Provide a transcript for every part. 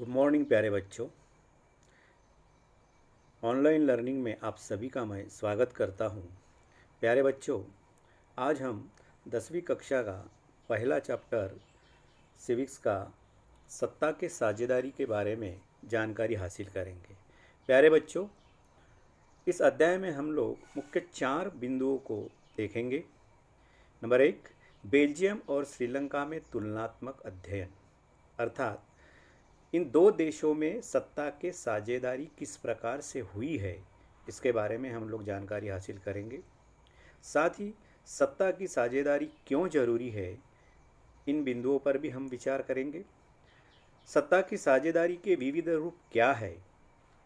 Good morning प्यारे बच्चों। Online learning में आप सभी का मैं स्वागत करता हूं। प्यारे बच्चों, आज हम 10वीं कक्षा का पहला चैप्टर सिविक्स का सत्ता के साझेदारी के बारे में जानकारी हासिल करेंगे। प्यारे बच्चों, इस अध्याय में हम लोग मुख्य 4 बिंदुओं को देखेंगे। नंबर 1, बेल्जियम और श्रीलंका में तुलनात्मक अध्ययन, अर्थात इन दो देशों में सत्ता के साझेदारी किस प्रकार से हुई है, इसके बारे में हम लोग जानकारी हासिल करेंगे। साथ ही सत्ता की साझेदारी क्यों जरूरी है, इन बिंदुओं पर भी हम विचार करेंगे। सत्ता की साझेदारी के विविध रूप क्या है,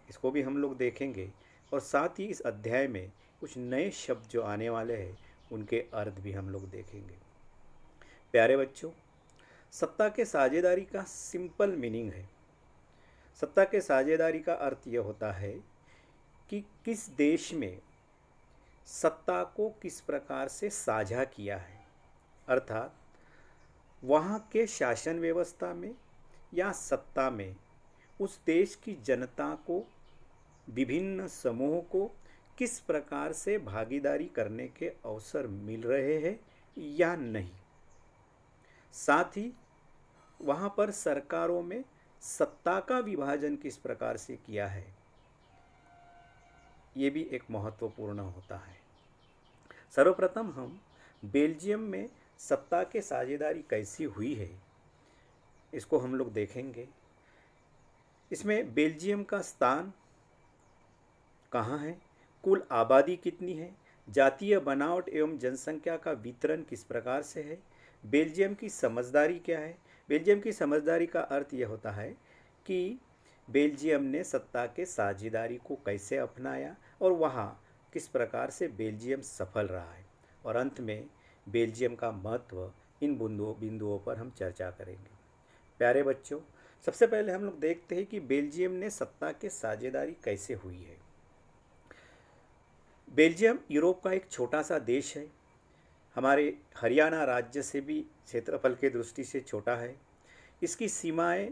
इसको भी हम लोग देखेंगे। और साथ ही इस अध्याय में कुछ नए शब्द जो आने वाले हैं, उनके अर्थ भी हम लोग देखेंगे। प्यारे बच्चों, सत्ता के साझेदारी का सिंपल मीनिंग है। सत्ता के साझेदारी का अर्थ यह होता है कि किस देश में सत्ता को किस प्रकार से साझा किया है, अर्थात वहाँ के शासन व्यवस्था में या सत्ता में उस देश की जनता को, विभिन्न समूहों को किस प्रकार से भागीदारी करने के अवसर मिल रहे हैं या नहीं। साथ ही वहाँ पर सरकारों में सत्ता का विभाजन किस प्रकार से किया है, ये भी एक महत्वपूर्ण होता है। सर्वप्रथम हम बेल्जियम में सत्ता के साझेदारी कैसी हुई है, इसको हम लोग देखेंगे। इसमें बेल्जियम का स्थान कहाँ है, कुल आबादी कितनी है, जातीय बनावट एवं जनसंख्या का वितरण किस प्रकार से है, बेल्जियम की समझदारी क्या है। बेल्जियम की समझदारी का अर्थ यह होता है कि बेल्जियम ने सत्ता के साझेदारी को कैसे अपनाया और वहाँ किस प्रकार से बेल्जियम सफल रहा है। और अंत में बेल्जियम का महत्व, इन बिंदुओं पर हम चर्चा करेंगे। प्यारे बच्चों, सबसे पहले हम लोग देखते हैं कि बेल्जियम ने सत्ता के साझेदारी कैसे हुई है। बेल्जियम यूरोप का एक छोटा सा देश है, हमारे हरियाणा राज्य से भी क्षेत्रफल के दृष्टि से छोटा है। इसकी सीमाएं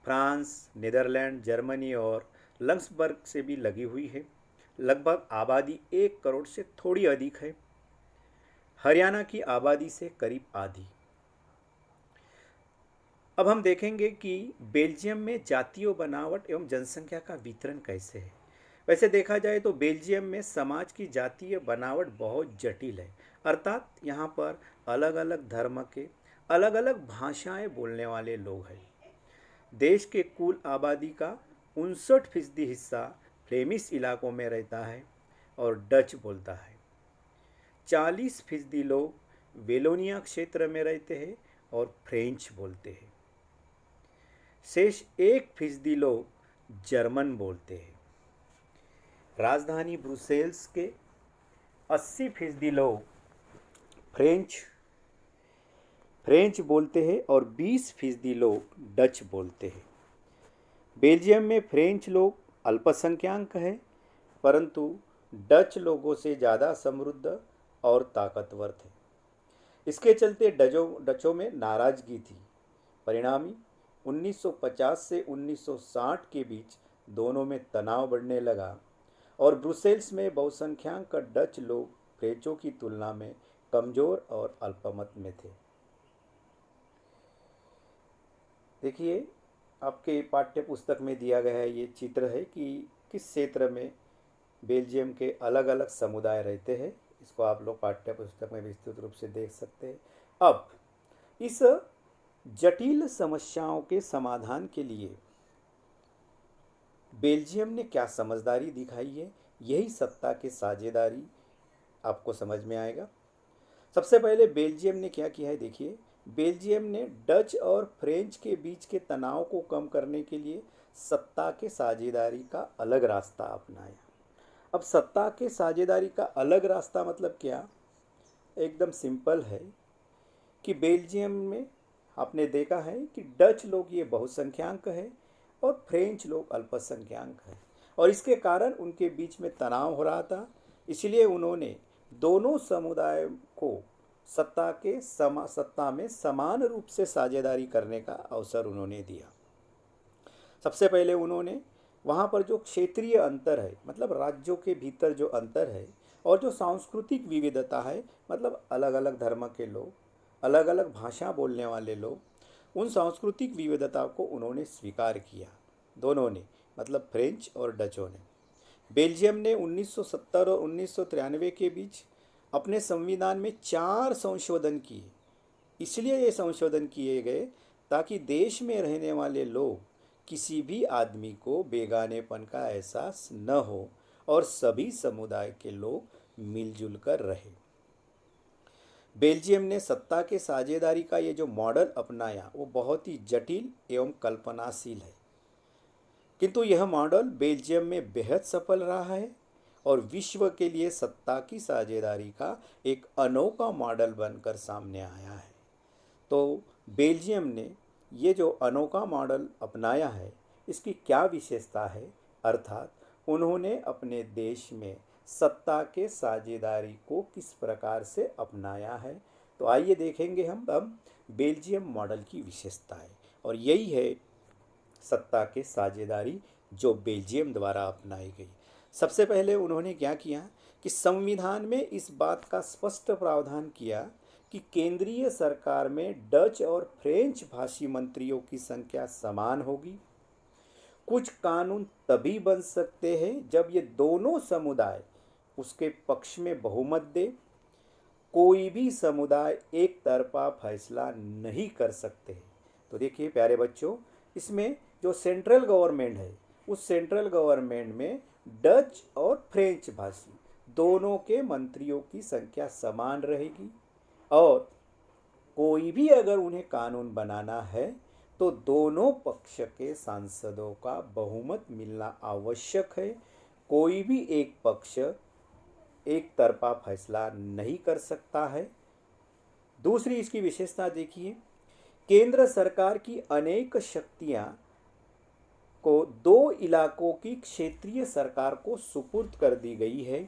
फ्रांस, नीदरलैंड, जर्मनी और लक्समबर्ग से भी लगी हुई है। लगभग आबादी 1 करोड़ से थोड़ी अधिक है, हरियाणा की आबादी से करीब आधी। अब हम देखेंगे कि बेल्जियम में जातीय बनावट एवं जनसंख्या का वितरण कैसे है। वैसे देखा जाए तो बेल्जियम में समाज की जातीय बनावट बहुत जटिल है, अर्थात यहाँ पर अलग अलग धर्म के अलग अलग भाषाएं बोलने वाले लोग हैं। देश के कुल आबादी का 59% हिस्सा फ्लेमिश इलाकों में रहता है और डच बोलता है। 40% लोग वेलोनिया क्षेत्र में रहते हैं और फ्रेंच बोलते हैं। शेष 1% लोग जर्मन बोलते हैं। राजधानी ब्रुसेल्स के 80% लोग फ्रेंच बोलते हैं और 20% लोग डच बोलते हैं। बेल्जियम में फ्रेंच लोग अल्पसंख्यक हैं, परंतु डच लोगों से ज़्यादा समृद्ध और ताकतवर थे। इसके चलते डचों में नाराज़गी थी। परिणामी 1950 से 1960 के बीच दोनों में तनाव बढ़ने लगा और ब्रुसेल्स में बहुसंख्यक डच लोग फ्रेंचों की तुलना में कमज़ोर और अल्पमत में थे। देखिए, आपके पाठ्य पुस्तक में दिया गया है ये चित्र है कि किस क्षेत्र में बेल्जियम के अलग अलग समुदाय रहते हैं। इसको आप लोग पाठ्य पुस्तक में विस्तृत रूप से देख सकते हैं। अब इस जटिल समस्याओं के समाधान के लिए बेल्जियम ने क्या समझदारी दिखाई है, यही सत्ता के साझेदारी आपको समझ में आएगा। सबसे पहले बेल्जियम ने क्या किया है, देखिए। बेल्जियम ने डच और फ्रेंच के बीच के तनाव को कम करने के लिए सत्ता के साझेदारी का अलग रास्ता अपनाया। अब सत्ता के साझेदारी का अलग रास्ता मतलब क्या, एकदम सिंपल है कि बेल्जियम में आपने देखा है कि डच लोग ये बहुसंख्यक है और फ्रेंच लोग अल्पसंख्यक हैं, और इसके कारण उनके बीच में तनाव हो रहा था। इसलिए उन्होंने दोनों समुदाय को सत्ता में समान रूप से साझेदारी करने का अवसर उन्होंने दिया। सबसे पहले उन्होंने वहाँ पर जो क्षेत्रीय अंतर है, मतलब राज्यों के भीतर जो अंतर है, और जो सांस्कृतिक विविधता है, मतलब अलग अलग धर्म के लोग, अलग अलग भाषा बोलने वाले लोग, उन सांस्कृतिक विविधता को उन्होंने स्वीकार किया, दोनों ने, मतलब फ्रेंच और डचों ने। बेल्जियम ने 1970 और 1993 के बीच अपने संविधान में 4 संशोधन किए। इसलिए ये संशोधन किए गए ताकि देश में रहने वाले लोग किसी भी आदमी को बेगानेपन का एहसास न हो और सभी समुदाय के लोग मिलजुल कर रहे। बेल्जियम ने सत्ता के साझेदारी का ये जो मॉडल अपनाया वो बहुत ही जटिल एवं कल्पनाशील है, किंतु यह मॉडल बेल्जियम में बेहद सफल रहा है और विश्व के लिए सत्ता की साझेदारी का एक अनोखा मॉडल बनकर सामने आया है। तो बेल्जियम ने ये जो अनोखा मॉडल अपनाया है, इसकी क्या विशेषता है, अर्थात उन्होंने अपने देश में सत्ता के साझेदारी को किस प्रकार से अपनाया है। तो आइए देखेंगे हम अब बेल्जियम मॉडल की विशेषताएं, और यही है सत्ता के साझेदारी जो बेल्जियम द्वारा अपनाई गई। सबसे पहले उन्होंने क्या किया कि संविधान में इस बात का स्पष्ट प्रावधान किया कि केंद्रीय सरकार में डच और फ्रेंच भाषी मंत्रियों की संख्या समान होगी। कुछ कानून तभी बन सकते हैं जब ये दोनों समुदाय उसके पक्ष में बहुमत दे। कोई भी समुदाय एक तरफा फैसला नहीं कर सकते। तो देखिए प्यारे बच्चों, इसमें जो सेंट्रल गवर्नमेंट है, उस सेंट्रल गवर्नमेंट में डच और फ्रेंच भाषी दोनों के मंत्रियों की संख्या समान रहेगी, और कोई भी अगर उन्हें कानून बनाना है तो दोनों पक्ष के सांसदों का बहुमत मिलना आवश्यक है। कोई भी एक पक्ष एक तरफा फैसला नहीं कर सकता है। दूसरी इसकी विशेषता देखिए, केंद्र सरकार की अनेक शक्तियां को 2 इलाकों की क्षेत्रीय सरकार को सुपुर्द कर दी गई है,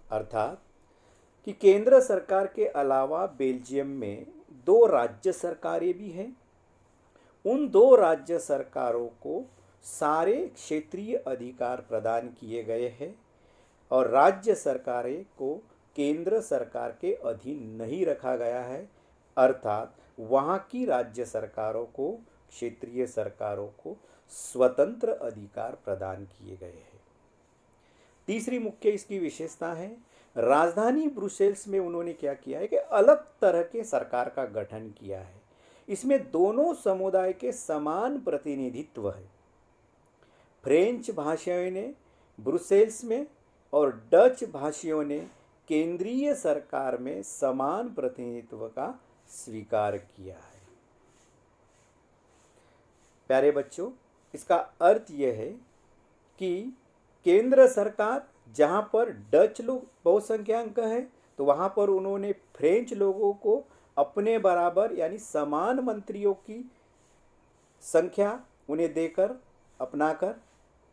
अर्थात कि केंद्र सरकार के अलावा बेल्जियम में 2 राज्य सरकारें भी हैं। उन 2 राज्य सरकारों को सारे क्षेत्रीय अधिकार प्रदान किए गए हैं और राज्य सरकारें को केंद्र सरकार के अधीन नहीं रखा गया है, अर्थात वहाँ की राज्य सरकारों को, क्षेत्रीय सरकारों को स्वतंत्र अधिकार प्रदान किए गए हैं। तीसरी मुख्य इसकी विशेषता है, राजधानी ब्रुसेल्स में उन्होंने क्या किया है कि अलग तरह के सरकार का गठन किया है। इसमें दोनों समुदाय के समान प्रतिनिधित्व है। फ्रेंच भाषियों ने ब्रुसेल्स में और डच भाषियों ने केंद्रीय सरकार में समान प्रतिनिधित्व का स्वीकार किया है। प्यारे बच्चों, इसका अर्थ यह है कि केंद्र सरकार जहाँ पर डच लोग बहुसंख्यांक है, तो वहाँ पर उन्होंने फ्रेंच लोगों को अपने बराबर यानी समान मंत्रियों की संख्या उन्हें देकर, अपनाकर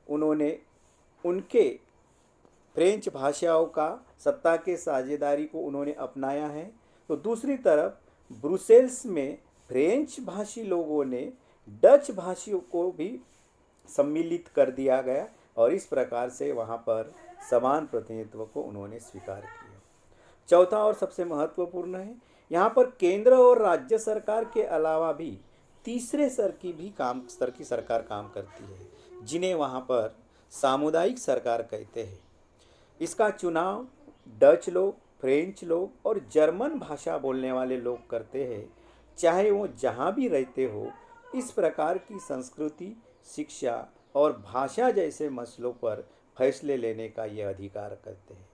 उन्होंने उनके फ्रेंच भाषाओं का सत्ता के साझेदारी को उन्होंने अपनाया है। तो दूसरी तरफ ब्रुसेल्स में फ्रेंच भाषी लोगों ने डच भाषियों को भी सम्मिलित कर दिया गया और इस प्रकार से वहाँ पर समान प्रतिनिधित्व को उन्होंने स्वीकार किया। चौथा और सबसे महत्वपूर्ण है, यहाँ पर केंद्र और राज्य सरकार के अलावा भी तीसरे स्तर की सरकार काम करती है, जिन्हें वहाँ पर सामुदायिक सरकार कहते हैं। इसका चुनाव डच लोग, फ्रेंच लोग और जर्मन भाषा बोलने वाले लोग करते हैं, चाहे वो जहाँ भी रहते हो। इस प्रकार की संस्कृति, शिक्षा और भाषा जैसे मसलों पर फैसले लेने का ये अधिकार करते हैं।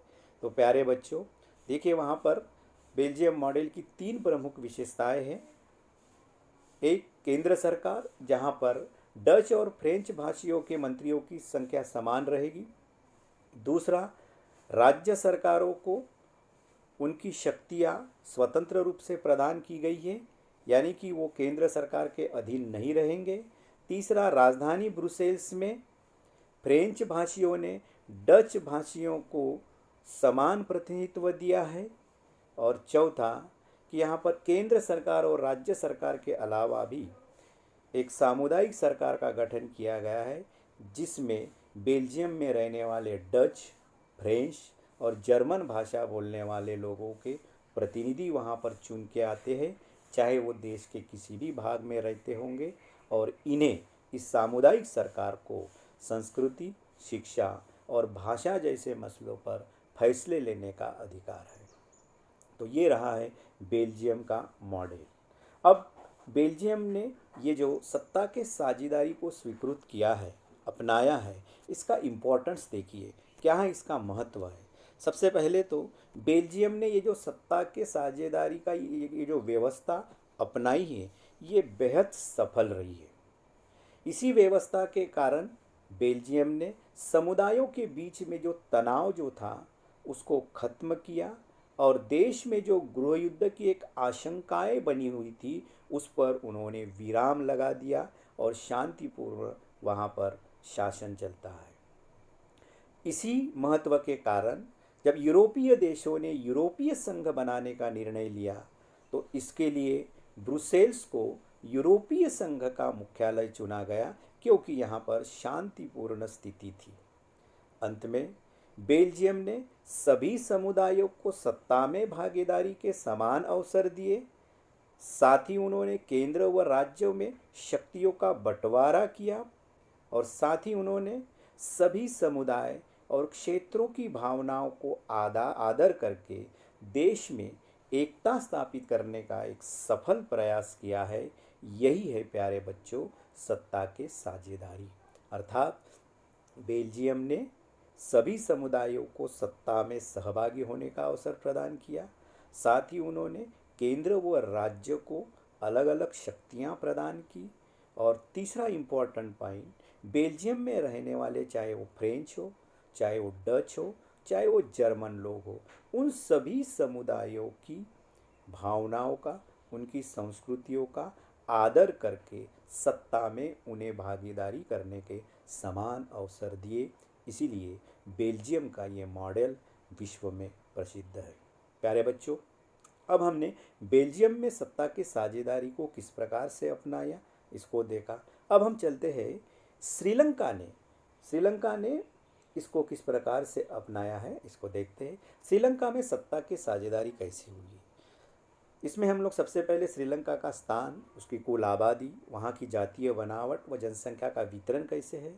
तो प्यारे बच्चों, देखिए वहाँ पर बेल्जियम मॉडल की 3 प्रमुख विशेषताएं हैं। एक, केंद्र सरकार जहाँ पर डच और फ्रेंच भाषियों के मंत्रियों की संख्या समान रहेगी। दूसरा, राज्य सरकारों को उनकी शक्तियाँ स्वतंत्र रूप से प्रदान की गई है, यानी कि वो केंद्र सरकार के अधीन नहीं रहेंगे। तीसरा, राजधानी ब्रुसेल्स में फ्रेंच भाषियों ने डच भाषियों को समान प्रतिनिधित्व दिया है। और चौथा कि यहाँ पर केंद्र सरकार और राज्य सरकार के अलावा भी एक सामुदायिक सरकार का गठन किया गया है, जिसमें बेल्जियम में रहने वाले डच, फ्रेंच और जर्मन भाषा बोलने वाले लोगों के प्रतिनिधि वहाँ पर चुन के आते हैं, चाहे वो देश के किसी भी भाग में रहते होंगे। और इन्हें, इस सामुदायिक सरकार को, संस्कृति, शिक्षा और भाषा जैसे मसलों पर फैसले लेने का अधिकार है। तो ये रहा है बेल्जियम का मॉडल। अब बेल्जियम ने ये जो सत्ता के साझेदारी को स्वीकृत किया है, अपनाया है, इसका इम्पोर्टेंस देखिए, क्या है इसका महत्व है। सबसे पहले तो बेल्जियम ने ये जो सत्ता के साझेदारी का ये जो व्यवस्था अपनाई है, ये बेहद सफल रही है। इसी व्यवस्था के कारण बेल्जियम ने समुदायों के बीच में जो तनाव जो था उसको खत्म किया, और देश में जो गृह युद्ध की एक आशंकाएं बनी हुई थी उस पर उन्होंने विराम लगा दिया, और शांतिपूर्ण वहाँ पर शासन चलता है। इसी महत्व के कारण जब यूरोपीय देशों ने यूरोपीय संघ बनाने का निर्णय लिया, तो इसके लिए ब्रुसेल्स को यूरोपीय संघ का मुख्यालय चुना गया, क्योंकि यहाँ पर शांतिपूर्ण स्थिति थी। अंत में बेल्जियम ने सभी समुदायों को सत्ता में भागीदारी के समान अवसर दिए। साथ ही उन्होंने केंद्र व राज्यों में शक्तियों का बंटवारा किया, और साथ ही उन्होंने सभी समुदाय और क्षेत्रों की भावनाओं को आदर करके देश में एकता स्थापित करने का एक सफल प्रयास किया है। यही है प्यारे बच्चों सत्ता के साझेदारी। अर्थात बेल्जियम ने सभी समुदायों को सत्ता में सहभागी होने का अवसर प्रदान किया, साथ ही उन्होंने केंद्र व राज्य को अलग अलग शक्तियां प्रदान की। और तीसरा इम्पोर्टेंट पॉइंट, बेल्जियम में रहने वाले, चाहे वो फ्रेंच हो, चाहे वो डच हो, चाहे वो जर्मन लोग हो, उन सभी समुदायों की भावनाओं का, उनकी संस्कृतियों का आदर करके सत्ता में उन्हें भागीदारी करने के समान अवसर दिए। इसीलिए बेल्जियम का ये मॉडल विश्व में प्रसिद्ध है। प्यारे बच्चों, अब हमने बेल्जियम में सत्ता की साझेदारी को किस प्रकार से अपनाया इसको देखा। अब हम चलते हैं श्रीलंका ने इसको किस प्रकार से अपनाया है, इसको देखते हैं। श्रीलंका में सत्ता की साझेदारी कैसे हुई। इसमें हम लोग सबसे पहले श्रीलंका का स्थान, उसकी कुल आबादी, वहाँ की जातीय बनावट व जनसंख्या का वितरण कैसे है,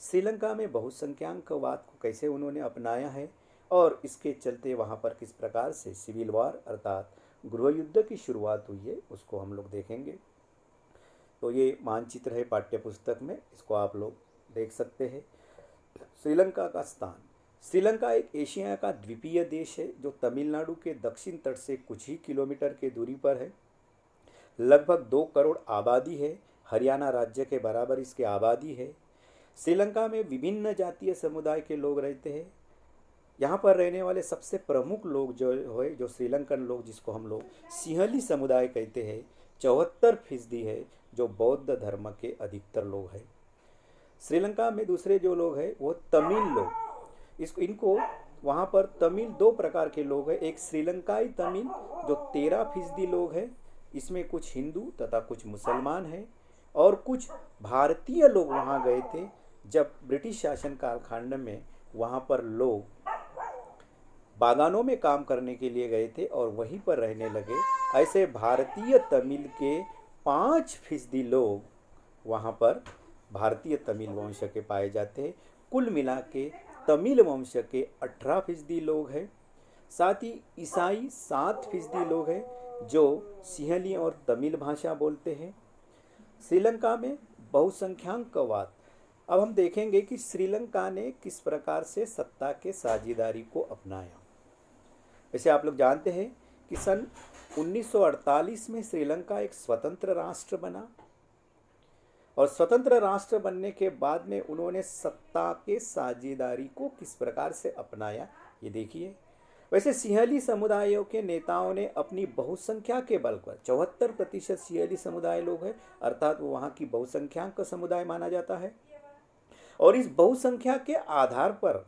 श्रीलंका में बहुसंख्यांकवाद को कैसे उन्होंने अपनाया है, और इसके चलते वहाँ पर किस प्रकार से सिविल वॉर अर्थात गृह युद्ध की शुरुआत हुई है, उसको हम लोग देखेंगे। तो ये मानचित्र है पाठ्य पुस्तक में, इसको आप लोग देख सकते हैं। श्रीलंका का स्थान, श्रीलंका एक एशिया का द्वीपीय देश है जो तमिलनाडु के दक्षिण तट से कुछ ही किलोमीटर की दूरी पर है। लगभग 2 करोड़ आबादी है, हरियाणा राज्य के बराबर इसकी आबादी है। श्रीलंका में विभिन्न जातीय समुदाय के लोग रहते हैं। यहाँ पर रहने वाले सबसे प्रमुख लोग जो श्रीलंकन लोग, जिसको हम लोग सिंहली समुदाय कहते हैं, 74% है, जो बौद्ध धर्म के अधिकतर लोग हैं। श्रीलंका में दूसरे जो लोग हैं वो तमिल लोग, इनको वहाँ पर तमिल 2 प्रकार के लोग हैं। एक श्रीलंकाई तमिल जो 13% लोग हैं, इसमें कुछ हिंदू तथा कुछ मुसलमान हैं, और कुछ भारतीय लोग वहाँ गए थे जब ब्रिटिश शासन कालखंड में वहाँ पर लोग बागानों में काम करने के लिए गए थे और वहीं पर रहने लगे। ऐसे भारतीय तमिल के 5% लोग वहाँ पर भारतीय तमिल वंश के पाए जाते हैं। कुल मिला के तमिल वंश के 18% लोग हैं। साथ ही ईसाई 7% लोग हैं जो सिंहली और तमिल भाषा बोलते हैं। श्रीलंका में बहुसंख्यांकवाद। अब हम देखेंगे कि श्रीलंका ने किस प्रकार से सत्ता के साझेदारी को अपनाया। वैसे आप लोग जानते हैं कि सन 1948 में श्रीलंका एक स्वतंत्र राष्ट्र बना, और स्वतंत्र राष्ट्र बनने के बाद में उन्होंने सत्ता के साझेदारी को किस प्रकार से अपनाया, ये देखिए। वैसे सिंहली समुदायों के नेताओं ने अपनी बहुसंख्या के बल पर, 74% सिंहली समुदाय लोग हैं, अर्थात वो वहाँ की बहुसंख्यक समुदाय माना जाता है, और इस बहुसंख्या के आधार पर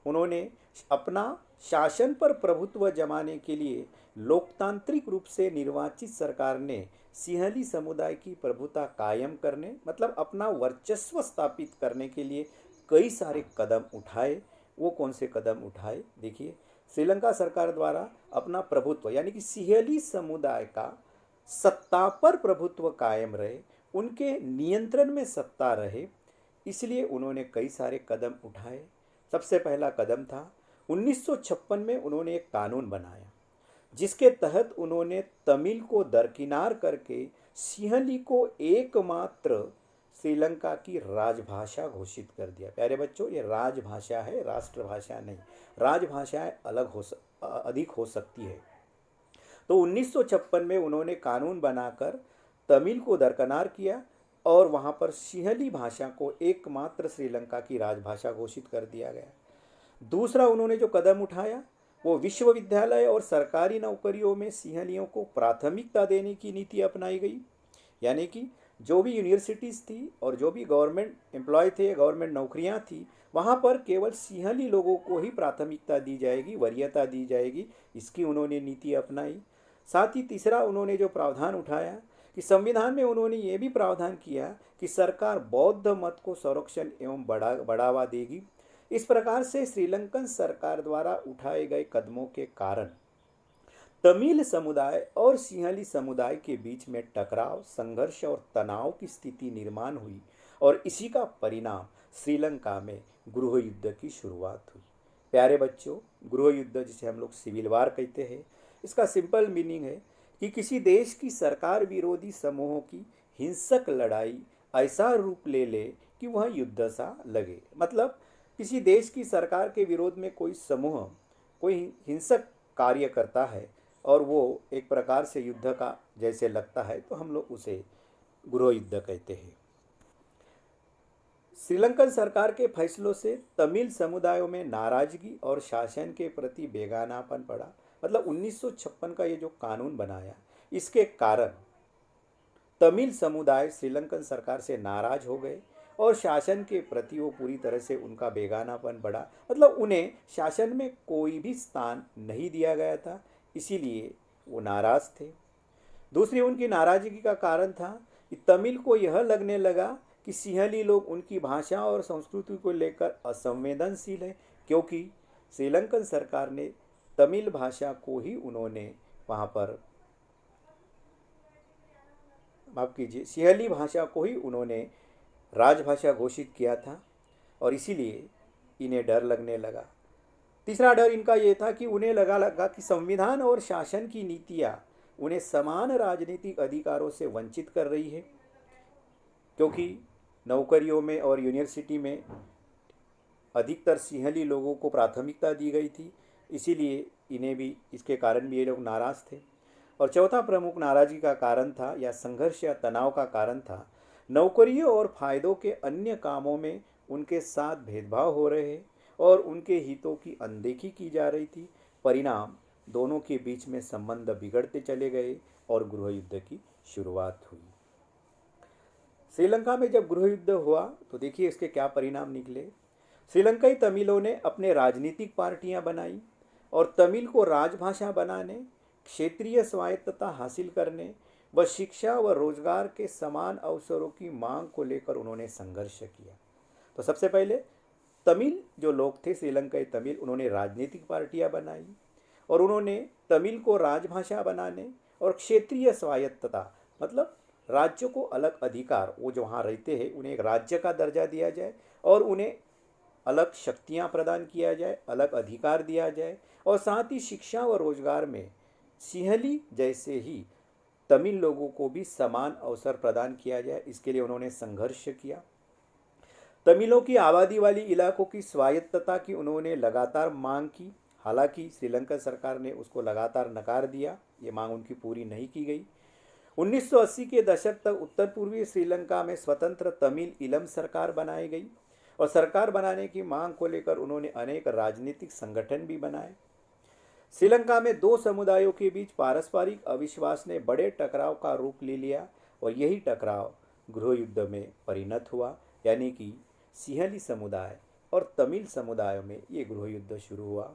उन्होंने अपना शासन पर प्रभुत्व जमाने के लिए लोकतांत्रिक रूप से निर्वाचित सरकार ने सिंहली समुदाय की प्रभुता कायम करने मतलब अपना वर्चस्व स्थापित करने के लिए कई सारे कदम उठाए। वो कौन से कदम उठाए देखिए, श्रीलंका सरकार द्वारा अपना प्रभुत्व यानी कि सिंहली समुदाय का सत्ता पर प्रभुत्व कायम रहे, उनके नियंत्रण में सत्ता रहे, इसलिए उन्होंने कई सारे कदम उठाए। सबसे पहला कदम था 1956 में उन्होंने एक कानून बनाया जिसके तहत उन्होंने तमिल को दरकिनार करके सिंहली को एकमात्र श्रीलंका की राजभाषा घोषित कर दिया। प्यारे बच्चों, ये राजभाषा है, राष्ट्रभाषा नहीं। राजभाषाएं अधिक हो सकती है। तो 1956 में उन्होंने कानून बनाकर तमिल को दरकिनार किया और वहाँ पर सिंहली भाषा को एकमात्र श्रीलंका की राजभाषा घोषित कर दिया गया। दूसरा उन्होंने जो कदम उठाया वो विश्वविद्यालय और सरकारी नौकरियों में सिंहलियों को प्राथमिकता देने की नीति अपनाई गई। यानी कि जो भी यूनिवर्सिटीज़ थी और जो भी गवर्नमेंट एम्प्लॉय थे, गवर्नमेंट नौकरियां थी, वहाँ पर केवल सिंहली लोगों को ही प्राथमिकता दी जाएगी, वरीयता दी जाएगी, इसकी उन्होंने नीति अपनाई। साथ ही तीसरा उन्होंने जो प्रावधान उठाया कि संविधान में उन्होंने ये भी प्रावधान किया कि सरकार बौद्ध मत को संरक्षण एवं बढ़ावा देगी। इस प्रकार से श्रीलंकन सरकार द्वारा उठाए गए कदमों के कारण तमिल समुदाय और सिंहली समुदाय के बीच में टकराव, संघर्ष और तनाव की स्थिति निर्माण हुई और इसी का परिणाम श्रीलंका में गृह युद्ध की शुरुआत हुई। प्यारे बच्चों, गृह युद्ध जिसे हम लोग सिविल वार कहते हैं, इसका सिंपल मीनिंग है कि किसी देश की सरकार विरोधी समूहों की हिंसक लड़ाई ऐसा रूप ले ले कि वह युद्ध सा लगे। मतलब किसी देश की सरकार के विरोध में कोई समूह कोई हिंसक कार्य करता है और वो एक प्रकार से युद्ध का जैसे लगता है तो हम लोग उसे गृह युद्ध कहते हैं। श्रीलंकन सरकार के फैसलों से तमिल समुदायों में नाराजगी और शासन के प्रति बेगानापन पड़ा। मतलब 1956 का ये जो कानून बनाया, इसके कारण तमिल समुदाय श्रीलंकन सरकार से नाराज हो गए और शासन के प्रति वो पूरी तरह से उनका बेगानापन बढ़ा। मतलब उन्हें शासन में कोई भी स्थान नहीं दिया गया था, इसीलिए वो नाराज थे। दूसरी उनकी नाराजगी का कारण था कि तमिल को यह लगने लगा कि सिंहली लोग उनकी भाषा और संस्कृति को लेकर असंवेदनशील है, क्योंकि श्रीलंकन सरकार ने तमिल भाषा को ही उन्होंने वहाँ पर माफ कीजिए सिंहली भाषा को ही उन्होंने राजभाषा घोषित किया था और इसीलिए इन्हें डर लगने लगा। तीसरा डर इनका ये था कि उन्हें लगा कि संविधान और शासन की नीतियाँ उन्हें समान राजनीतिक अधिकारों से वंचित कर रही है, क्योंकि नौकरियों में और यूनिवर्सिटी में अधिकतर सिंहली लोगों को प्राथमिकता दी गई थी, इसीलिए इन्हें भी इसके कारण भी ये लोग नाराज़ थे। और चौथा प्रमुख नाराज़गी का कारण था या संघर्ष या तनाव का कारण था नौकरियों और फायदों के अन्य कामों में उनके साथ भेदभाव हो रहे और उनके हितों की अनदेखी की जा रही थी। परिणाम दोनों के बीच में संबंध बिगड़ते चले गए और गृह युद्ध की शुरुआत हुई। श्रीलंका में जब गृह युद्ध हुआ तो देखिए इसके क्या परिणाम निकले। श्रीलंकाई तमिलों ने अपने राजनीतिक पार्टियां बनाई और तमिल को राजभाषा बनाने, क्षेत्रीय स्वायत्तता हासिल करने व शिक्षा व रोजगार के समान अवसरों की मांग को लेकर उन्होंने संघर्ष किया। तो सबसे पहले तमिल जो लोग थे, श्रीलंकाई तमिल, उन्होंने राजनीतिक पार्टियां बनाई और उन्होंने तमिल को राजभाषा बनाने और क्षेत्रीय स्वायत्तता मतलब राज्यों को अलग अधिकार, वो जो वहाँ रहते हैं उन्हें एक राज्य का दर्जा दिया जाए और उन्हें अलग शक्तियाँ प्रदान किया जाए, अलग अधिकार दिया जाए और साथ ही शिक्षा व रोजगार में सिंहली जैसे ही तमिल लोगों को भी समान अवसर प्रदान किया जाए, इसके लिए उन्होंने संघर्ष किया। तमिलों की आबादी वाली इलाकों की स्वायत्तता की उन्होंने लगातार मांग की, हालांकि श्रीलंका सरकार ने उसको लगातार नकार दिया, ये मांग उनकी पूरी नहीं की गई। 1980 के दशक तक उत्तर पूर्वी श्रीलंका में स्वतंत्र तमिल इलम सरकार बनाई गई और सरकार बनाने की मांग को लेकर उन्होंने अनेक राजनीतिक संगठन भी बनाए। श्रीलंका में दो समुदायों के बीच पारस्परिक अविश्वास ने बड़े टकराव का रूप ले लिया और यही टकराव गृह युद्ध में परिणत हुआ, यानी कि सिंहली समुदाय और तमिल समुदायों में ये गृह युद्ध शुरू हुआ।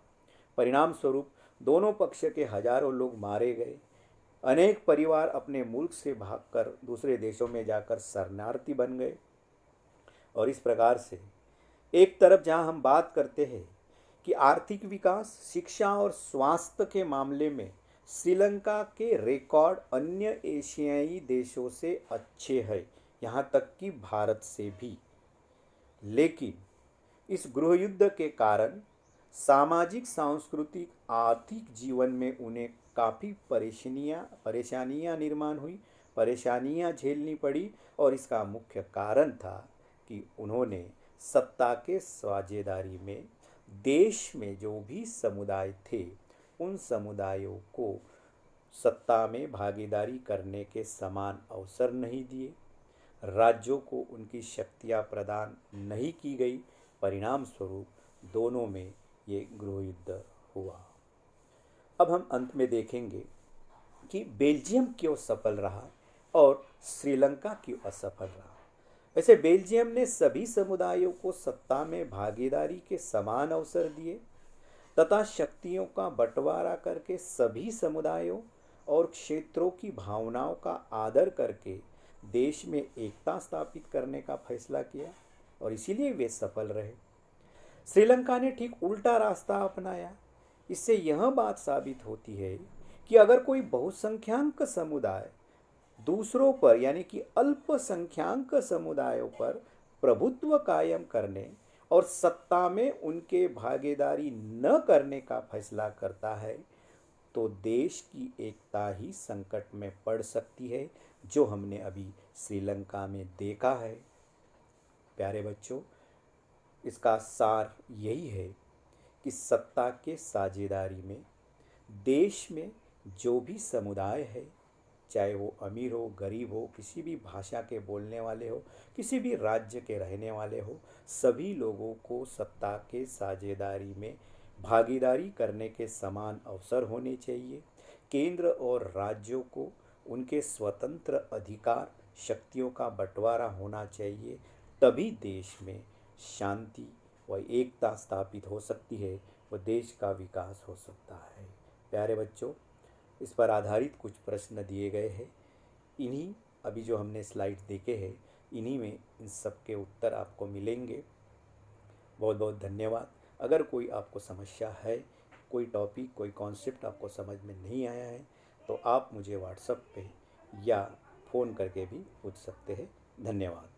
परिणाम स्वरूप दोनों पक्ष के हजारों लोग मारे गए। अनेक परिवार अपने मुल्क से भागकर दूसरे देशों में जाकर शरणार्थी बन गए। और इस प्रकार से एक तरफ जहां हम बात करते हैं कि आर्थिक विकास, शिक्षा और स्वास्थ्य के मामले में श्रीलंका के रिकॉर्ड अन्य एशियाई देशों से अच्छे हैं, यहाँ तक कि भारत से भी। लेकिन इस गृह युद्ध के कारण सामाजिक, सांस्कृतिक, आर्थिक जीवन में उन्हें काफ़ी परेशानियां निर्माण हुई, परेशानियां झेलनी पड़ी। और इसका मुख्य कारण था कि उन्होंने सत्ता के साझेदारी में देश में जो भी समुदाय थे उन समुदायों को सत्ता में भागीदारी करने के समान अवसर नहीं दिए, राज्यों को उनकी शक्तियां प्रदान नहीं की गई। परिणाम स्वरूप दोनों में ये गृह युद्ध हुआ। अब हम अंत में देखेंगे कि बेल्जियम क्यों सफल रहा और श्रीलंका क्यों असफल रहा। वैसे बेल्जियम ने सभी समुदायों को सत्ता में भागीदारी के समान अवसर दिए तथा शक्तियों का बंटवारा करके सभी समुदायों और क्षेत्रों की भावनाओं का आदर करके देश में एकता स्थापित करने का फैसला किया और इसीलिए वे सफल रहे। श्रीलंका ने ठीक उल्टा रास्ता अपनाया। इससे यह बात साबित होती है कि अगर कोई बहुसंख्यक समुदाय दूसरों पर यानी कि अल्पसंख्यक समुदायों पर प्रभुत्व कायम करने और सत्ता में उनके भागीदारी न करने का फैसला करता है तो देश की एकता ही संकट में पड़ सकती है, जो हमने अभी श्रीलंका में देखा है। प्यारे बच्चों, इसका सार यही है कि सत्ता के साझेदारी में देश में जो भी समुदाय है, चाहे वो अमीर हो, गरीब हो, किसी भी भाषा के बोलने वाले हो, किसी भी राज्य के रहने वाले हो, सभी लोगों को सत्ता के साझेदारी में भागीदारी करने के समान अवसर होने चाहिए। केंद्र और राज्यों को उनके स्वतंत्र अधिकार, शक्तियों का बंटवारा होना चाहिए। तभी देश में शांति व एकता स्थापित हो सकती है व देश का विकास हो सकता है। प्यारे बच्चों, इस पर आधारित कुछ प्रश्न दिए गए हैं। इन्हीं अभी जो हमने स्लाइड देखे हैं, इन्हीं में इन सब के उत्तर आपको मिलेंगे। बहुत बहुत धन्यवाद। अगर कोई आपको समस्या है, कोई टॉपिक, कोई कॉन्सेप्ट आपको समझ में नहीं आया है तो आप मुझे व्हाट्सएप पे या फ़ोन करके भी पूछ सकते हैं। धन्यवाद।